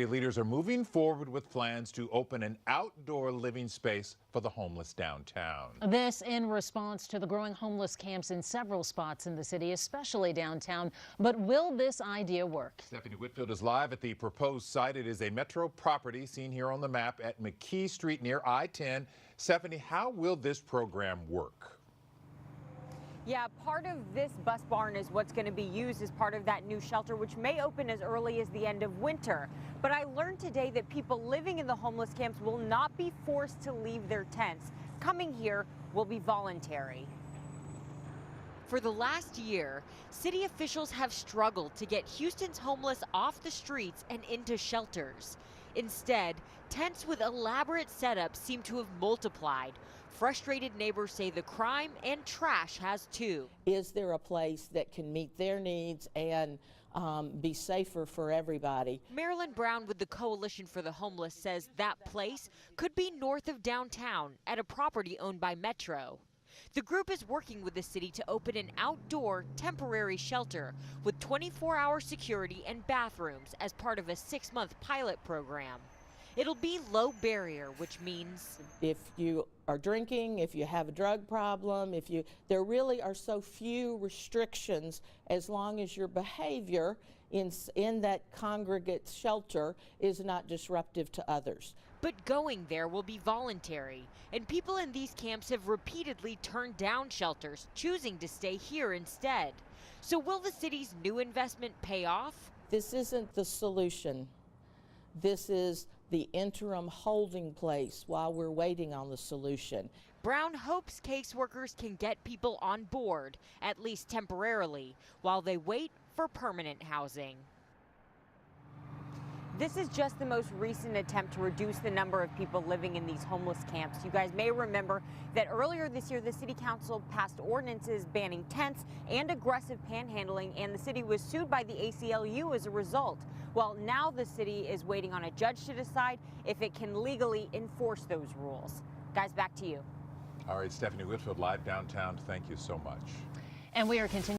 Leaders are moving forward with plans to open an outdoor living space for the homeless downtown. This in response to the growing homeless camps in several spots in the city, especially downtown. But will this idea work? Stephanie Whitfield is live at the proposed site. It is a Metro property seen here on the map at McKee Street near I-10. Stephanie, how will this program work? Yeah, part of this bus barn is what's going to be used as part of that new shelter, which may open as early as the end of winter. But I learned today that people living in the homeless camps will not be forced to leave their tents. Coming here will be voluntary. For the last year, city officials have struggled to get Houston's homeless off the streets and into shelters. Instead, tents with elaborate setups seem to have multiplied. Frustrated neighbors say the crime and trash has too. Is there a place that can meet their needs and be safer for everybody? Marilyn Brown with the Coalition for the Homeless says that place could be north of downtown at a property owned by Metro. The group is working with the city to open an outdoor temporary shelter with 24-hour security and bathrooms as part of a 6-month pilot program. It'll be low barrier, which means if you are drinking, if you have a drug problem, there really are so few restrictions as long as your behavior in that congregate shelter is not disruptive to others. But going there will be voluntary, and people in these camps have repeatedly turned down shelters, choosing to stay here instead. So will the city's new investment pay off? This isn't the solution. This is the interim holding place while we're waiting on the solution. Brown hopes caseworkers can get people on board, at least temporarily, while they wait for permanent housing. This is just the most recent attempt to reduce the number of people living in these homeless camps. You guys may remember that earlier this year, the city council passed ordinances banning tents and aggressive panhandling, and the city was sued by the ACLU as a result. Well, now the city is waiting on a judge to decide if it can legally enforce those rules. Guys, back to you. All right, Stephanie Whitfield live downtown. Thank you so much. And we are continuing.